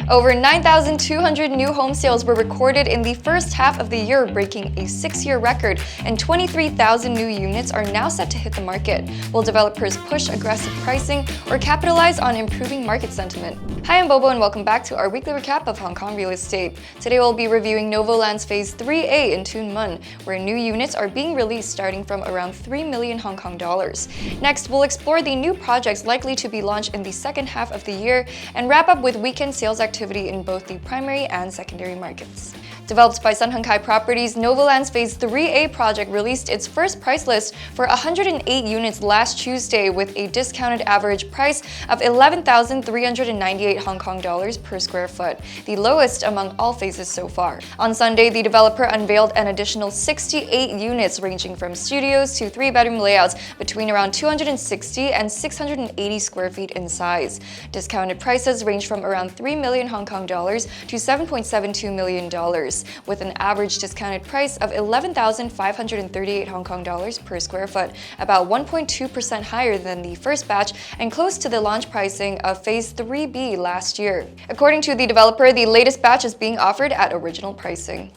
Over 9,200 new home sales were recorded in the first half of the year, breaking a 6-year record, and 23,000 new units are now set to hit the market. Will developers push aggressive pricing or capitalize on improving market sentiment? Hi, I'm Bobo and welcome back to our weekly recap of Hong Kong real estate. Today we'll be reviewing Novo Land's Phase 3A in Tuen Mun, where new units are being released starting from around 3 million Hong Kong dollars. Next, we'll explore the new projects likely to be launched in the second half of the year and wrap up with weekend sales activity in both the primary and secondary markets. Developed by Sun Hung Kai Properties, Novo Land's Phase 3A project released its first price list for 108 units last Tuesday with a discounted average price of 11,398 Hong Kong dollars per square foot, the lowest among all phases so far. On Sunday, the developer unveiled an additional 68 units ranging from studios to 3-bedroom layouts between around 260 and 680 square feet in size. Discounted prices range from around 3 million Hong Kong dollars to 7.72 million dollars. With an average discounted price of 11,538 Hong Kong dollars per square foot, about 1.2% higher than the first batch and close to the launch pricing of Phase 3B last year. According to the developer, the latest batch is being offered at original pricing.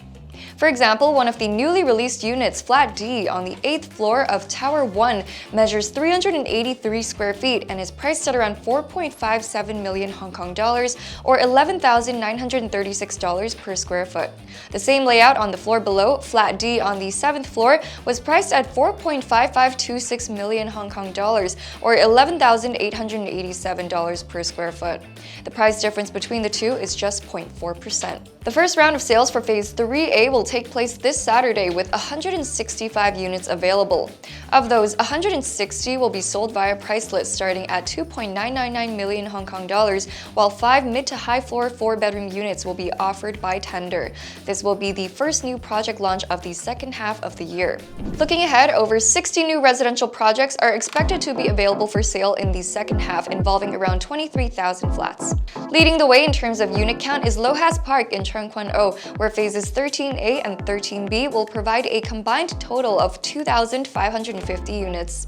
For example, one of the newly released units, Flat D, on the 8th floor of Tower 1 measures 383 square feet and is priced at around 4.57 million Hong Kong dollars or $11,936 per square foot. The same layout on the floor below, Flat D, on the 7th floor was priced at 4.5526 million Hong Kong dollars or $11,887 per square foot. The price difference between the two is just 0.4%. The first round of sales for Phase 3A will take place this Saturday with 165 units available. Of those, 160 will be sold via price list starting at 2.999 million Hong Kong dollars, while 5 mid to high floor 4-bedroom units will be offered by tender. This will be the first new project launch of the second half of the year. Looking ahead, over 60 new residential projects are expected to be available for sale in the second half, involving around 23,000 flats. Leading the way in terms of unit count is Lohas Park in Tseung Kwan O, where phases 13A and 13B will provide a combined total of 2,550 units.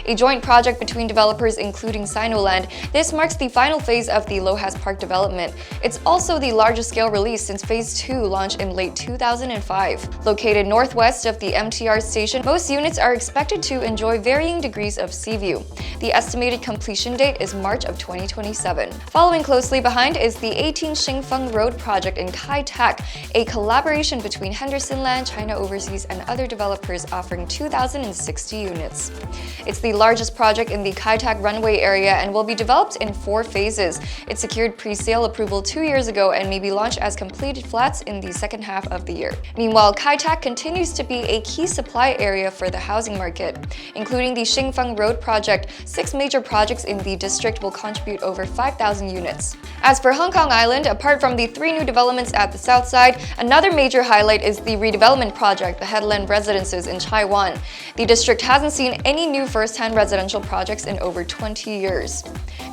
A joint project between developers including Sinoland, this marks the final phase of the Lohas Park development. It's also the largest scale release since Phase 2 launched in late 2005. Located northwest of the MTR station, most units are expected to enjoy varying degrees of sea view. The estimated completion date is March of 2027. Following closely behind is the 18 Shingfeng Road project in Kai Tak, a collaboration between Henderson Land, China Overseas, and other developers offering 2,060 units. It's the largest project in the Kai Tak runway area and will be developed in 4 phases. It secured pre-sale approval 2 years ago and may be launched as completed flats in the second half of the year. Meanwhile, Kai Tak continues to be a key supply area for the housing market. Including the Shingfeng Road project, 6 major projects in the district will contribute over 5,000 units. As for Hong Kong Island, apart from the 3 new developments at the south side, another major highlight is the redevelopment project, the Headland Residences in Chai Wan. The district hasn't seen any new first-hand residential projects in over 20 years.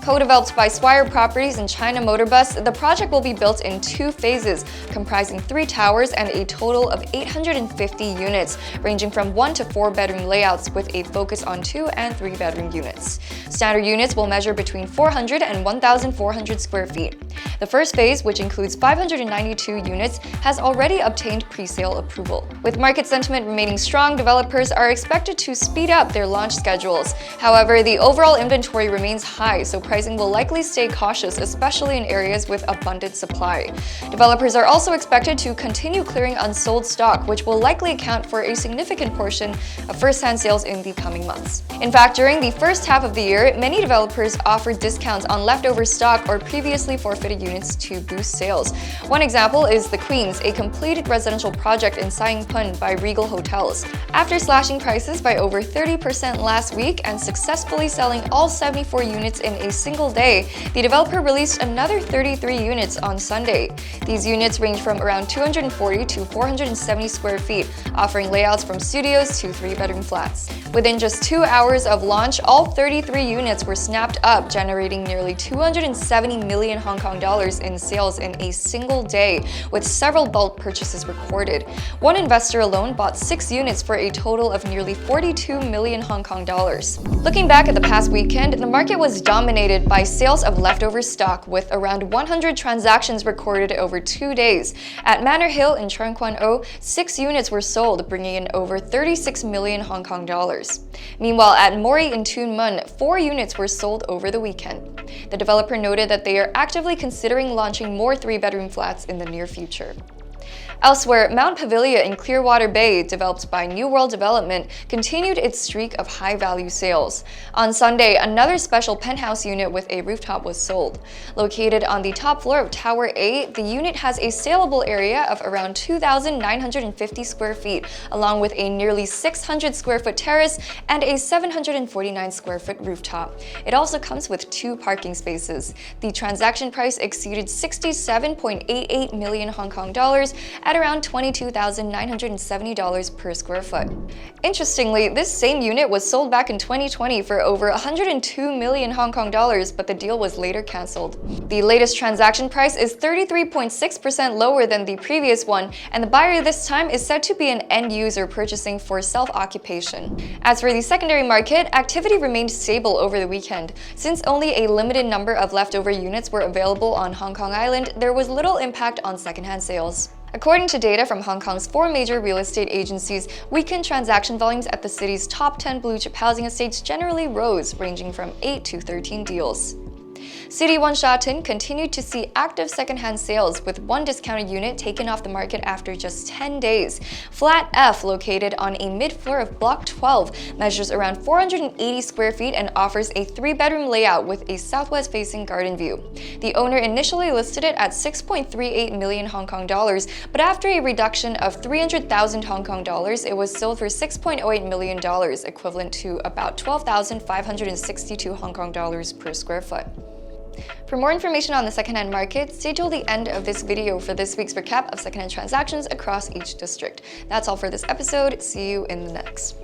Co-developed by Swire Properties and China Motorbus, the project will be built in 2 phases, comprising 3 towers and a total of 850 units, ranging from 1 to 4-bedroom layouts with a focus on 2 and 3-bedroom units. Standard units will measure between 400 and 1,400 square feet. The first phase, which includes 592 units, has already obtained pre-sale approval. With market sentiment remaining strong, developers are expected to speed up their launch schedules. However, the overall inventory remains high, so pricing will likely stay cautious, especially in areas with abundant supply. Developers are also expected to continue clearing unsold stock, which will likely account for a significant portion of first-hand sales in the coming months. In fact, during the first half of the year, many developers offered discounts on leftover stock or previously forfeited units to boost sales. One example is The Queens, a completed residential project in Sai Ying Pun by Regal Hotels. After slashing prices by over 30% last week and successfully selling all 74 units in a single day, the developer released another 33 units on Sunday. These units range from around 240 to 470 square feet, offering layouts from studios to 3-bedroom flats. Within just 2 hours of launch, all 33 units were snapped up, generating nearly 270 million Hong Kong dollars in sales in a single day, with several bulk purchases recorded. One investor alone bought 6 units for a total of nearly 42 million Hong Kong dollars. Looking back at the past weekend, the market was dominated dominated by sales of leftover stock, with around 100 transactions recorded over 2 days. At Manor Hill in Cheung Kwan O, 6 units were sold, bringing in over 36 million Hong Kong dollars. Meanwhile, at Mori in Tuen Mun, 4 units were sold over the weekend. The developer noted that they are actively considering launching more 3-bedroom flats in the near future. Elsewhere, Mount Pavilia in Clearwater Bay, developed by New World Development, continued its streak of high-value sales. On Sunday, another special penthouse unit with a rooftop was sold. Located on the top floor of Tower A, the unit has a saleable area of around 2,950 square feet, along with a nearly 600 square foot terrace and a 749 square foot rooftop. It also comes with 2 parking spaces. The transaction price exceeded 67.88 million Hong Kong dollars at around $22,970 per square foot. Interestingly, this same unit was sold back in 2020 for over 102 million Hong Kong dollars, but the deal was later cancelled. The latest transaction price is 33.6% lower than the previous one, and the buyer this time is said to be an end user purchasing for self-occupation. As for the secondary market, activity remained stable over the weekend. Since only a limited number of leftover units were available on Hong Kong Island, there was little impact on secondhand sales. According to data from Hong Kong's 4 major real estate agencies, weekend transaction volumes at the city's top 10 blue-chip housing estates generally rose, ranging from 8 to 13 deals. City 1 Sha Tin continued to see active secondhand sales, with 1 discounted unit taken off the market after just 10 days. Flat F, located on a mid-floor of Block 12, measures around 480 square feet and offers a 3-bedroom layout with a southwest-facing garden view. The owner initially listed it at 6.38 million Hong Kong dollars, but after a reduction of 300,000 Hong Kong dollars, it was sold for 6.08 million dollars, equivalent to about 12,562 Hong Kong dollars per square foot. For more information on the secondhand market, stay till the end of this video for this week's recap of secondhand transactions across each district. That's all for this episode. See you in the next.